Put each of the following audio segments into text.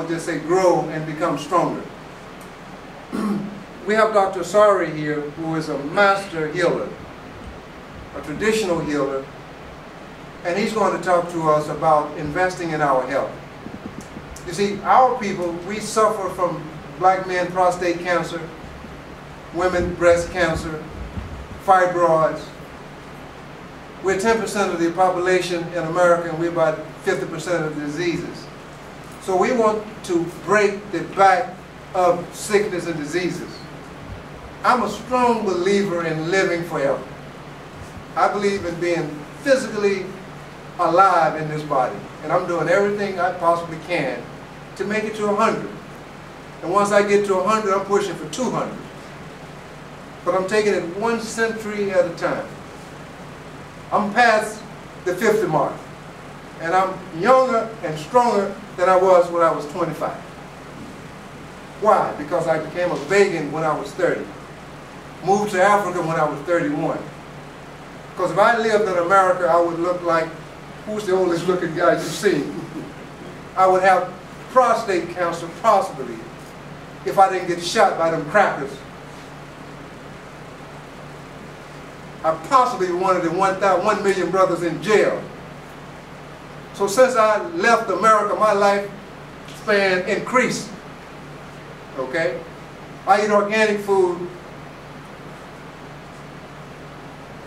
would just say grow and become stronger. We have Dr. Asare here, who is a master healer, a traditional healer, and he's going to talk to us about investing in our health. You see, our people, we suffer from black men prostate cancer, women breast cancer, fibroids. We're 10% of the population in America, and we're about 50% of the diseases. So we want to break the back of sickness and diseases. I'm a strong believer in living forever. I believe in being physically alive in this body, and I'm doing everything I possibly can to make it to 100. And once I get to 100, I'm pushing for 200. But I'm taking it 1 century at a time. I'm past the 50 mark, and I'm younger and stronger than I was when I was 25. Why? Because I became a vegan when I was 30. Moved to Africa when I was 31. Because if I lived in America, I would look like, who's the oldest looking guy you've seen? I would have prostate cancer possibly if I didn't get shot by them crackers. I possibly one of the 1 million brothers in jail. So since I left America, my lifespan increased. Okay? I eat organic food.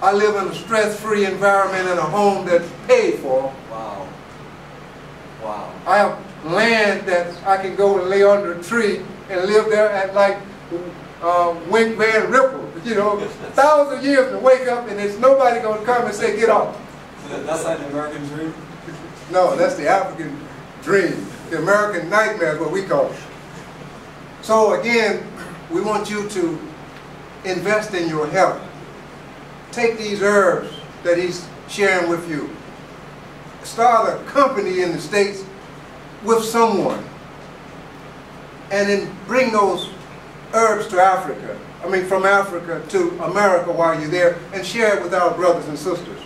I live in a stress-free environment in a home that's paid for. Wow. Wow. I have land that I can go and lay under a tree and live there at like Wink, Van Ripple. You know, 1,000 years to wake up and there's nobody going to come and say, get off. So that's like the American dream? No, that's the African dream. The American nightmare is what we call it. So again, we want you to invest in your health. Take these herbs that he's sharing with you. Start a company in the States with someone. And then bring those herbs to Africa. I mean, from Africa to America while you're there, and share it with our brothers and sisters.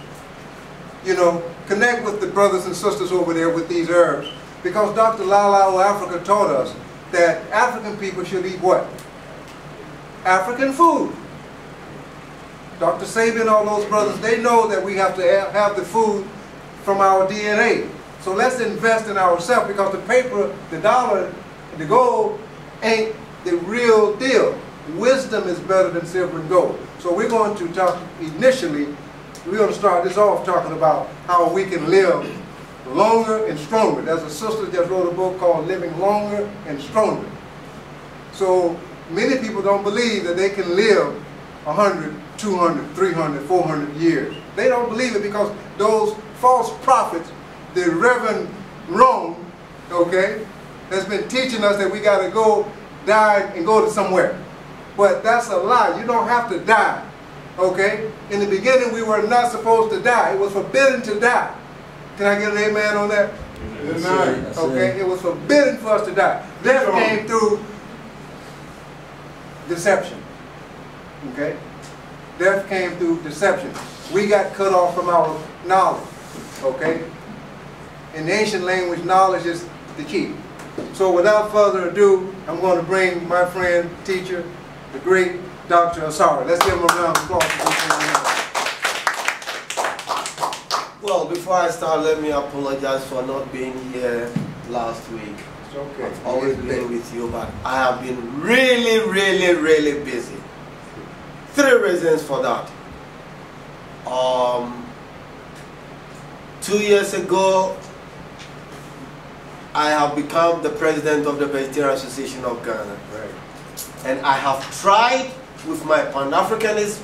You know, connect with the brothers and sisters over there with these herbs. Because Dr. Lala Africa taught us that African people should eat what? African food. Dr. Sabian and all those brothers, they know that we have to have the food from our DNA. So let's invest in ourselves, because the paper, the dollar, the gold ain't the real deal. Wisdom is better than silver and gold. So we're going to talk initially, we're going to start this off talking about how we can live longer and stronger. There's a sister that wrote a book called Living Longer and Stronger. So many people don't believe that they can live 100, 200, 300, 400 years. They don't believe it because those false prophets, the Reverend Rome, okay, has been teaching us that we got to go die and go to somewhere. But that's a lie. You don't have to die, okay? In the beginning, we were not supposed to die. It was forbidden to die. Can I get an amen on that? Amen. Okay, it was forbidden for us to die. Death came through deception, okay? Death came through deception. We got cut off from our knowledge, okay? In the ancient language, knowledge is the key. So without further ado, I'm going to bring my friend, teacher, the great Dr. Asare. Let's give him a round of applause. Well, before I start, let me apologize for not being here last week. It's okay. I've always been with you, but I have been really busy. 3 reasons for that. 2 years ago, I have become the president of the Vegetarian Association of Ghana. Right. And I have tried with my Pan-Africanist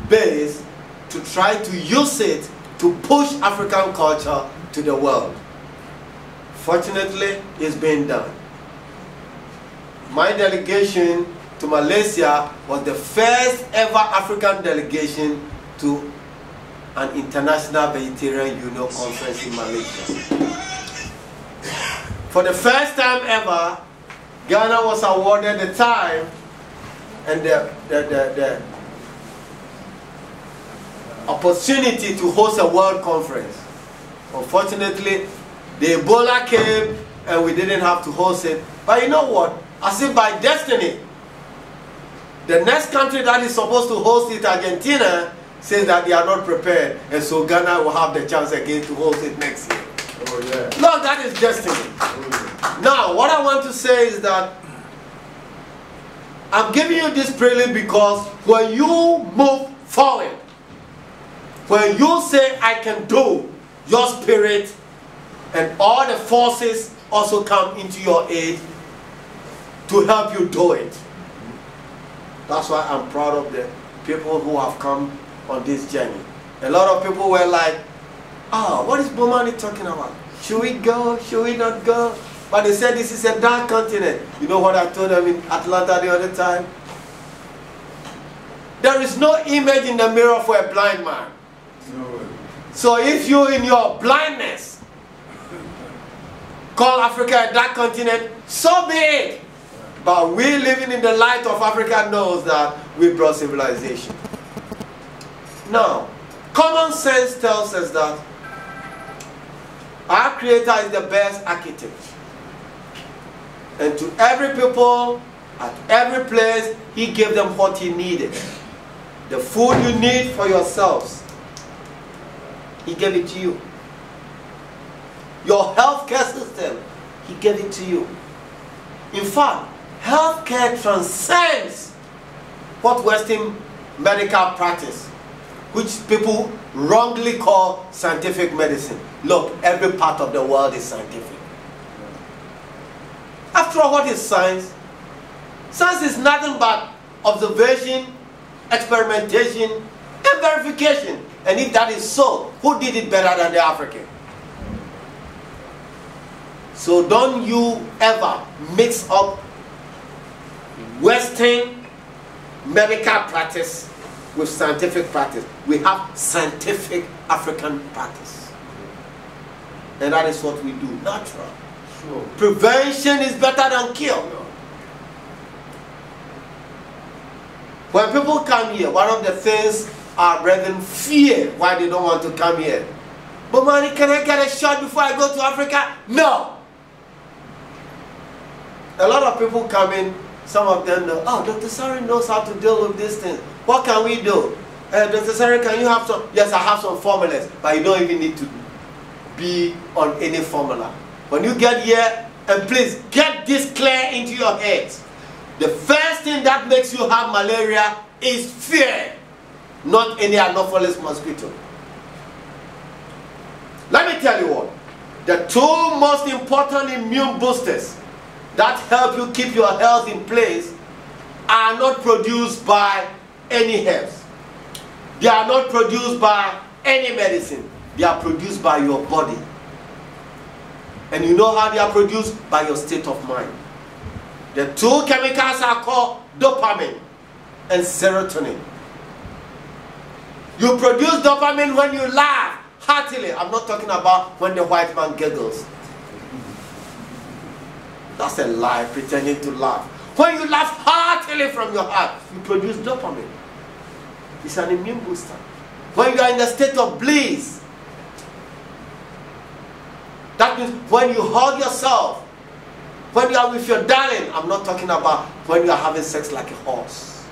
base to try to use it to push African culture to the world. Fortunately, it's been done. My delegation to Malaysia was the first ever African delegation to an International Vegetarian Union conference in Malaysia. For the first time ever, Ghana was awarded the time and the opportunity to host a world conference. Unfortunately, The Ebola came and we didn't have to host it. But you know what? As if by destiny, the next country that is supposed to host it, Argentina, says that they are not prepared. And so Ghana will have the chance again to host it next year. Oh, yeah. Lord, that is destiny. Oh, yeah. Now, what I want to say is that I'm giving you this prelude because when you move forward, when you say, I can do, your spirit and all the forces also come into your aid to help you do it. That's why I'm proud of the people who have come on this journey. A lot of people were like, oh, what is Bomani talking about? Should we go? Should we not go? But they said this is a dark continent. You know what I told them in Atlanta the other time? There is no image in the mirror for a blind man. No. So if you in your blindness call Africa a dark continent, so be it. But we living in the light of Africa knows that we brought civilization. Now, common sense tells us that our Creator is the best architect. And to every people, at every place, He gave them what He needed. The food you need for yourselves, He gave it to you. Your healthcare system, He gave it to you. In fact, healthcare transcends what Western medical practice, which people wrongly call scientific medicine. Look, every part of the world is scientific. After all, what is science? Science is nothing but observation, experimentation, and verification. And if that is so, who did it better than the African? So don't you ever mix up Western medical practice with scientific practice. We have scientific African practice. And that is what we do, natural. Sure. Prevention is better than cure. When people come here, one of the things our brethren fear why they don't want to come here. But man, can I get a shot before I go to Africa? No. A lot of people come in, some of them know, oh, Dr. Asare knows how to deal with these things. What can we do? Dr. Asare, can you have some? Yes, I have some formulas, but you don't even need to be on any formula. When you get here, and please get this clear into your heads. The first thing that makes you have malaria is fear, not any Anopheles mosquito. Let me tell you what, the two most important immune boosters that help you keep your health in place are not produced by any herbs. They are not produced by any medicine. They are produced by your body. And you know how they are produced? By your state of mind. The two chemicals are called dopamine and serotonin. You produce dopamine when you laugh heartily. I'm not talking about when the white man giggles. That's a lie, pretending to laugh. When you laugh heartily from your heart, you produce dopamine. It's an immune booster. When you are in the state of bliss, that means when you hug yourself, when you are with your darling. I'm not talking about when you are having sex like a horse.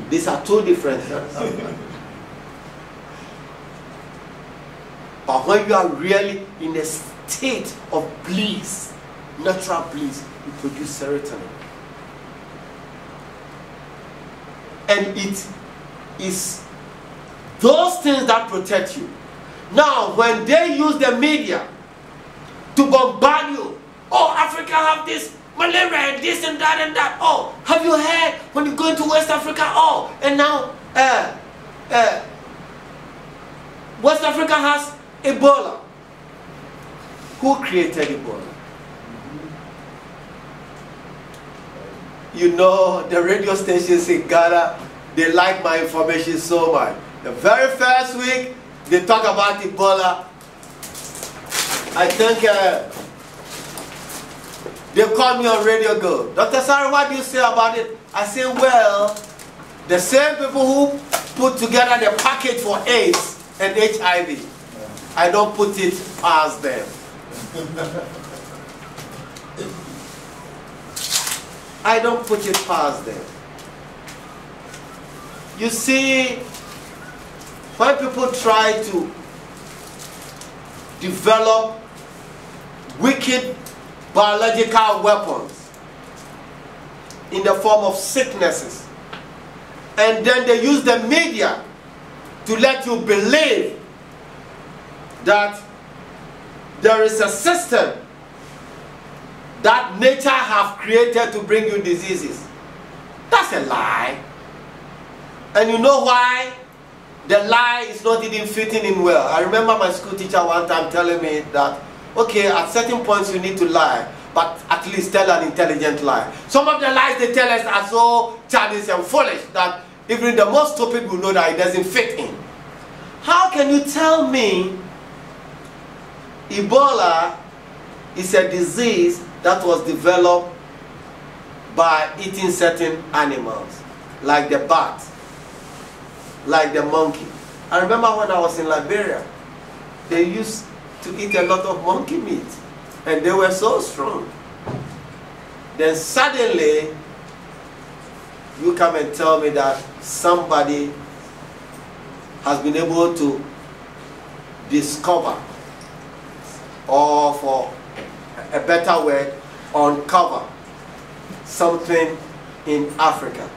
These are two different things. But when you are really in a state of bliss, natural bliss, you produce serotonin. And it is those things that protect you. Now, when they use the media to bombard you, oh, Africa have this malaria and this and that and that. Oh, have you heard when you go into West Africa? Oh, and now West Africa has Ebola. Who created Ebola? You know, the radio stations in Ghana, they like my information so much. The very first week, they talk about Ebola. I think they call me on radio, go, Dr. Asare, what do you say about it? I say, well, the same people who put together the package for AIDS and HIV, I don't put it as them. I don't put it past them. You see, when people try to develop wicked biological weapons in the form of sicknesses, and then they use the media to let you believe that there is a system that nature have created to bring you diseases. That's a lie. And you know why the lie is not even fitting in well? I remember my school teacher one time telling me that, okay, at certain points you need to lie, but at least tell an intelligent lie. Some of the lies they tell us are so childish and foolish that even the most stupid will know that it doesn't fit in. How can you tell me Ebola is a disease that was developed by eating certain animals, like the bat, like the monkey? I remember when I was in Liberia, they used to eat a lot of monkey meat, and they were so strong. Then suddenly, you come and tell me that somebody has been able to discover, or for a better word, uncover something in Africa.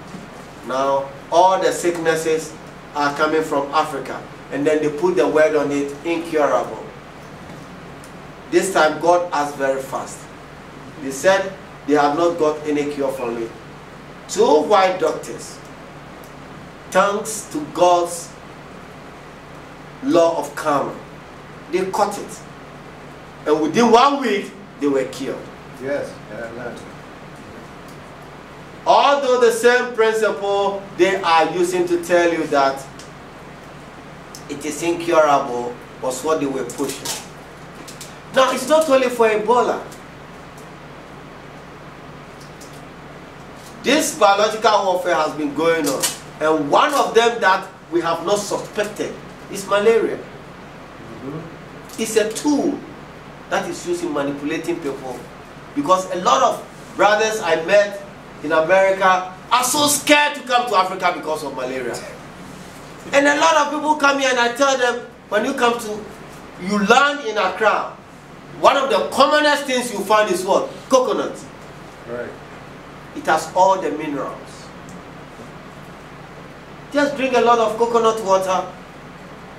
Now, all the sicknesses are coming from Africa, and then they put the word on it, incurable. This time, God asked very fast. They said they have not got any cure from it. 2 white doctors, thanks to God's law of karma, they caught it. And within 1 week, they were cured. Yes, yeah. Although the same principle they are using to tell you that it is incurable was what they were pushing. Now, it's not only for Ebola. This biological warfare has been going on, and one of them that we have not suspected is malaria. It's a tool that is used in manipulating people, because a lot of brothers I met in America are so scared to come to Africa because of malaria. And a lot of people come here, and I tell them, when you come to, you land in Accra, one of the commonest things you find is what? Coconut. Right. It has all the minerals. Just drink a lot of coconut water.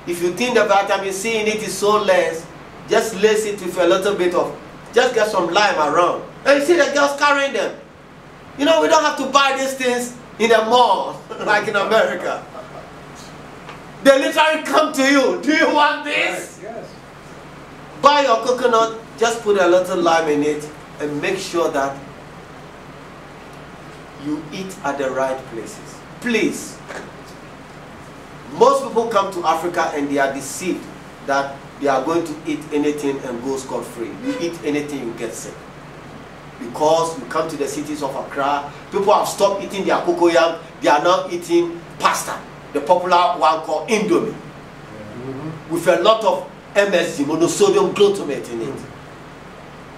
If you think the vitamin C in it is so less, just lace it with a little bit of, just get some lime around. And you see the girls carrying them. You know, we don't have to buy these things in the mall, like in America. They literally come to you. Do you want this? Right. Yes. Buy your coconut, just put a little lime in it, and make sure that you eat at the right places. Please. Most people come to Africa and they are deceived that they are going to eat anything and go scot-free. You eat anything, you get sick. Because you come to the cities of Accra, people have stopped eating their cocoyam, they are now eating pasta, the popular one called Indomie, with a lot of MSG, monosodium glutamate in it.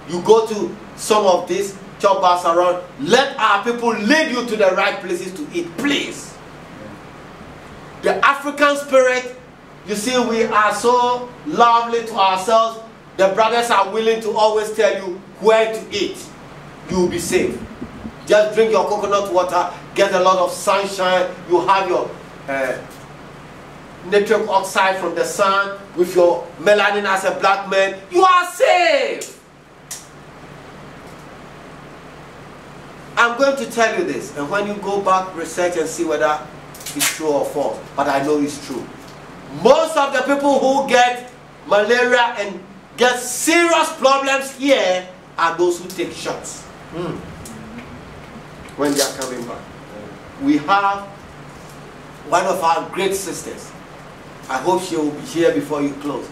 You go to some of these chop bars around, let our people lead you to the right places to eat, please. The African spirit, you see, we are so lovely to ourselves. The brothers are willing to always tell you where to eat. You will be safe. Just drink your coconut water, get a lot of sunshine. You have your nitric oxide from the sun with your melanin as a black man. You are safe. I'm going to tell you this, and when you go back, research and see whether it's true or false, but I know it's true. Most of the people who get malaria and get serious problems here are those who take shots when they are coming back. We have one of our great sisters. I hope she will be here before you close.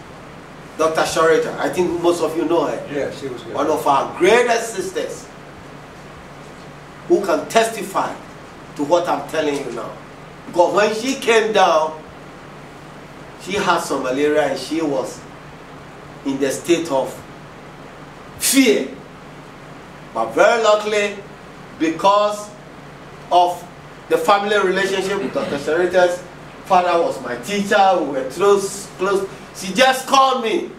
Dr. Sharita. I think most of you know her. Yeah, she was good. One of our greatest sisters who can testify to what I'm telling you now. Because when she came down, she had some malaria and she was in the state of fear. But very luckily, because of the family relationship with Dr. Sharita's father was my teacher, we were close. She just called me,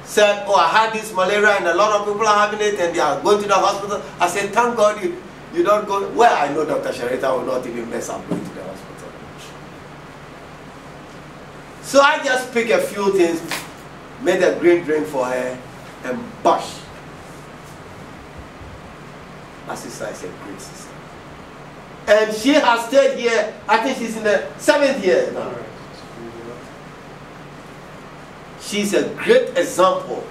said, oh, I had this malaria and a lot of people are having it and they are going to the hospital. I said, thank God you don't go. Well, I know Dr. Sharita will not even mess up going to the hospital. So I just picked a few things, made a green drink for her, and bash. My sister is a great sister. And she has stayed here, I think she's in the 7th year now. She's a great example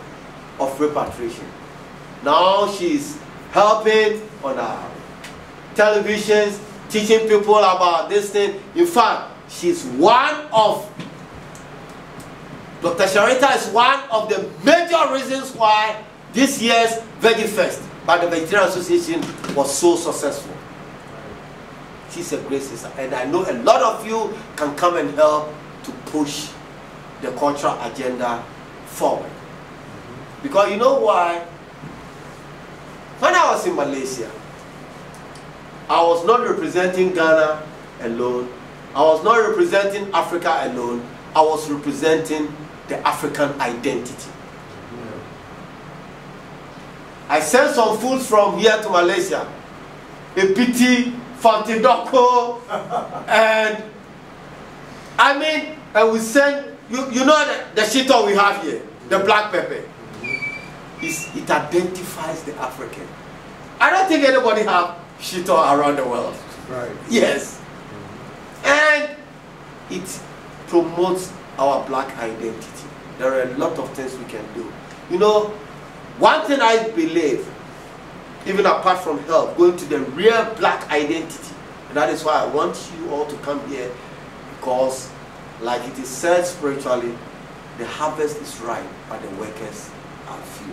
of repatriation. Now she's helping on our televisions, teaching people about this thing. In fact, she's one of, Dr. Sharita is one of the major reasons why this year's Veggie Fest by the Vegetarian Association was so successful. She's a great sister, and I know a lot of you can come and help to push the cultural agenda forward. Because you know why? When I was in Malaysia, I was not representing Ghana alone. I was not representing Africa alone. I was representing the African identity. I sent some food from here to Malaysia. Epiti, Fantidoko, and I mean, and we send, you know the shito we have here, the black pepper. It identifies the African. I don't think anybody have shito around the world. Right. Yes. And it promotes our black identity. There are a lot of things we can do. You know, one thing I believe, even apart from health, going to the real black identity. And that is why I want you all to come here, because like it is said spiritually, the harvest is ripe, but the workers are few.